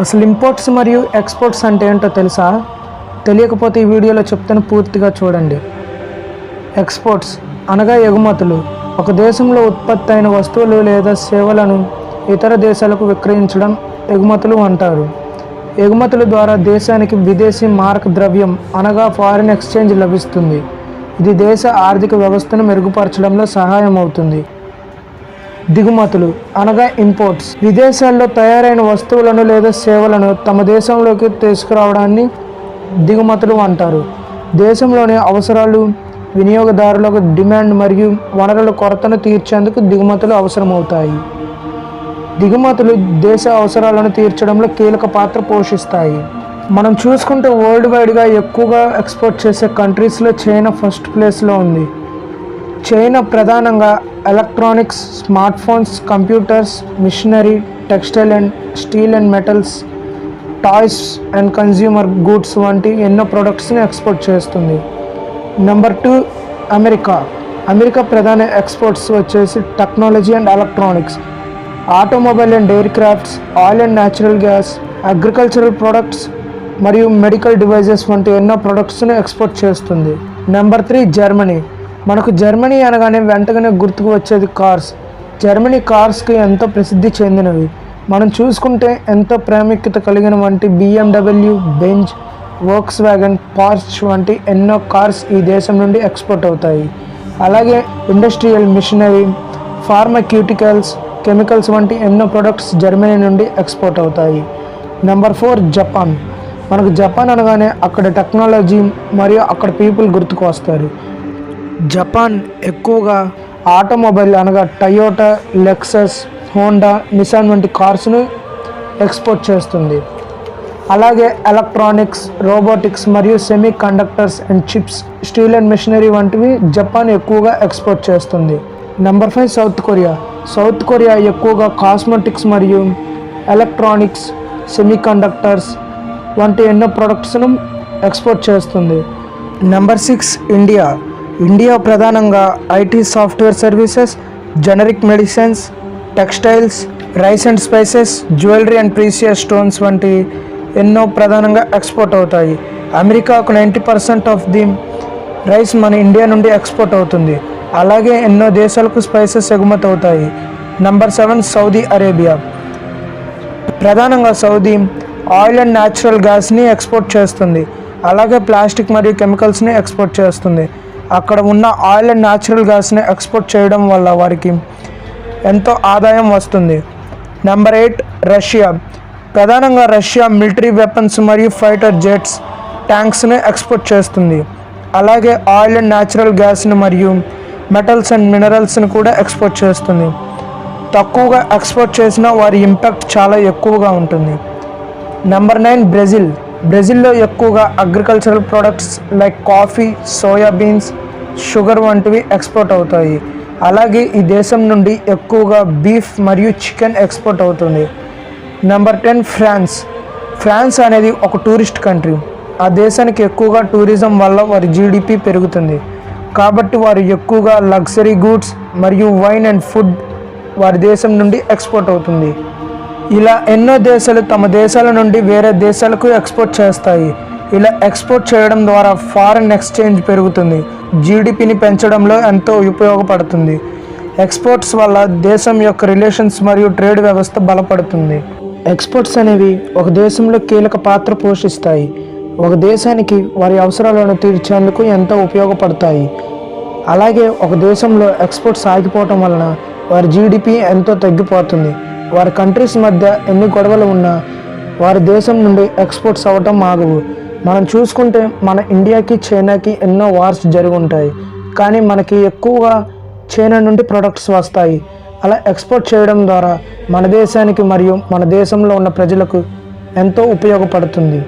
అసలు ఇంపోర్ట్స్ మరియు ఎక్స్పోర్ట్స్ అంటే ఏంటో తెలుసా? తెలియకపోతే ఈ వీడియోలో చెప్తాను, పూర్తిగా చూడండి. ఎక్స్పోర్ట్స్ అనగా ఎగుమతులు. ఒక దేశంలో ఉత్పత్తి అయిన వస్తువులు లేదా సేవలను ఇతర దేశాలకు విక్రయించడం ఎగుమతులు అంటారు. ఎగుమతుల ద్వారా దేశానికి విదేశీ మారక ద్రవ్యం అనగా ఫారిన్ ఎక్స్చేంజ్ లభిస్తుంది. ఇది దేశ ఆర్థిక వ్యవస్థను మెరుగుపరచడంలో సహాయం అవుతుంది. దిగుమతులు అనగా ఇంపోర్ట్స్. విదేశాల్లో తయారైన వస్తువులను లేదా సేవలను తమ దేశంలోకి తీసుకురావడాన్ని దిగుమతులు అంటారు. దేశంలోని అవసరాలు, వినియోగదారులకు డిమాండ్ మరియు వనరుల కొరతను తీర్చేందుకు దిగుమతులు అవసరమవుతాయి. దిగుమతులు దేశ అవసరాలను తీర్చడంలో కీలక పాత్ర పోషిస్తాయి. మనం చూసుకుంటే వరల్డ్ వైడ్గా ఎక్కువగా ఎక్స్పోర్ట్ చేసే కంట్రీస్లో చైనా ఫస్ట్ ప్లేస్లో ఉంది. చైనా ప్రధానంగా electronics, smart phones, computers, machinery, textile and steel and metals, toys and consumer goods వంటి ఎన్నో ప్రొడక్ట్స్ని ఎక్స్పోర్ట్ చేస్తుంది. Number 2 America. అమెరికా ప్రధాన ఎక్స్పోర్ట్స్ వచ్చేసి technology and electronics, automobile and aircrafts, oil and natural gas, agricultural products మరియు medical devices వంటి ఎన్నో ప్రొడక్ట్స్ని ఎక్స్పోర్ట్ చేస్తుంది. Number 3 Germany. మనకు జర్మనీ అనగానే వెంటనే గుర్తుకు వచ్చేది కార్స్. జర్మనీ కార్స్కి ఎంతో ప్రసిద్ధి చెందినవి. మనం చూసుకుంటే ఎంతో ప్రాముఖ్యత కలిగిన వంటి BMW, బెంజ్, వోక్స్ వ్యాగన్, పార్ష్ వంటి ఎన్నో కార్స్ ఈ దేశం నుండి ఎక్స్పోర్ట్ అవుతాయి. అలాగే ఇండస్ట్రియల్ మిషనరీ, ఫార్మాక్యూటికల్స్, కెమికల్స్ వంటి ఎన్నో ప్రొడక్ట్స్ జర్మనీ నుండి ఎక్స్పోర్ట్ అవుతాయి. Number 4 Japan. మనకు జపాన్ అనగానే అక్కడ టెక్నాలజీ మరియు అక్కడ పీపుల్ గుర్తుకు వస్తారు. జపాన్ ఎక్కువగా ఆటోమొబైల్ అనగా టయోటా, లెక్సస్, హోండా, నిసాన్ వంటి కార్స్ను ఎక్స్పోర్ట్ చేస్తుంది. అలాగే ఎలక్ట్రానిక్స్, రోబోటిక్స్ మరియు semi conductors and chips, steel and machinery వంటివి జపాన్ ఎక్కువగా ఎక్స్పోర్ట్ చేస్తుంది. Number 5 south Korea. South Korea ఎక్కువగా కాస్మెటిక్స్ మరియు ఎలక్ట్రానిక్స్, సెమీ కండక్టర్స్ వంటి ఎన్నో ప్రొడక్ట్స్ను ఎక్స్పోర్ట్ చేస్తుంది. Number 6 India. ఇండియా ప్రధానంగా IT, software services, generic medicines, textiles, rice and spices, jewellery and precious stones వంటి ఎన్నో ప్రధానంగా ఎక్స్పోర్ట్ అవుతాయి. అమెరికాకు 90% ఆఫ్ ది రైస్ మన ఇండియా నుండి ఎక్స్పోర్ట్ అవుతుంది. అలాగే ఎన్నో దేశాలకు స్పైసెస్ ఎగుమతి అవుతాయి. Number 7 Saudi Arabia. ప్రధానంగా సౌదీ ఆయిల్ అండ్ న్యాచురల్ గ్యాస్ని ఎక్స్పోర్ట్ చేస్తుంది. అలాగే ప్లాస్టిక్ మరియు కెమికల్స్ని ఎక్స్పోర్ట్ చేస్తుంది. అక్కడ ఉన్న ఆయిల్ అండ్ న్యాచురల్ గ్యాస్ని ఎక్స్పోర్ట్ చేయడం వల్ల వారికి ఎంతో ఆదాయం వస్తుంది. Number 8 Russia. ప్రధానంగా రష్యా మిలిటరీ వెపన్స్ మరియు ఫైటర్ జెట్స్, ట్యాంక్స్ని ఎక్స్పోర్ట్ చేస్తుంది. అలాగే ఆయిల్ అండ్ న్యాచురల్ గ్యాస్ని మరియు మెటల్స్ అండ్ మినరల్స్ని కూడా ఎక్స్పోర్ట్ చేస్తుంది. తక్కువగా ఎక్స్పోర్ట్ చేసినా వారి ఇంపాక్ట్ చాలా ఎక్కువగా ఉంటుంది. Number 9 Brazil. బ్రెజిల్లో ఎక్కువగా agricultural products like coffee, soybeans, sugar వంటివి ఎక్స్పోర్ట్ అవుతాయి. అలాగే ఈ దేశం నుండి ఎక్కువగా బీఫ్ మరియు చికెన్ ఎక్స్పోర్ట్ అవుతుంది. Number 10 France. ఫ్రాన్స్ అనేది ఒక టూరిస్ట్ కంట్రీ. ఆ దేశానికి ఎక్కువగా టూరిజం వల్ల వారి GDP పెరుగుతుంది. కాబట్టి వారు ఎక్కువగా లగ్జరీ గూడ్స్ మరియు వైన్ అండ్ ఫుడ్ వారి దేశం నుండి ఎక్స్పోర్ట్ అవుతుంది. ఇలా ఎన్నో దేశాలు తమ దేశాల నుండి వేరే దేశాలకు ఎక్స్పోర్ట్ చేస్తాయి. ఇలా ఎక్స్పోర్ట్ చేయడం ద్వారా ఫారిన్ ఎక్స్చేంజ్ పెరుగుతుంది, GDPని పెంచడంలో ఎంతో ఉపయోగపడుతుంది. ఎక్స్పోర్ట్స్ వల్ల దేశం యొక్క రిలేషన్స్ మరియు ట్రేడ్ వ్యవస్థ బలపడుతుంది. ఎక్స్పోర్ట్స్ అనేవి ఒక దేశంలో కీలక పాత్ర పోషిస్తాయి. ఒక దేశానికి వారి అవసరాలను తీర్చేందుకు ఎంతో ఉపయోగపడతాయి. అలాగే ఒక దేశంలో ఎక్స్పోర్ట్స్ ఆగిపోవటం వలన వారి GDP ఎంతో తగ్గిపోతుంది. వారి కంట్రీస్ మధ్య ఎన్ని గొడవలు ఉన్నా వారి దేశం నుండి ఎక్స్పోర్ట్స్ అవ్వటం ఆగవు. మనం చూసుకుంటే మన ఇండియాకి, చైనాకి ఎన్నో వార్స్ జరిగి ఉంటాయి. కానీ మనకి ఎక్కువగా చైనా నుండి ప్రొడక్ట్స్ వస్తాయి. అలా ఎక్స్పోర్ట్ చేయడం ద్వారా మన దేశానికి మరియు మన దేశంలో ఉన్న ప్రజలకు ఎంతో ఉపయోగపడుతుంది.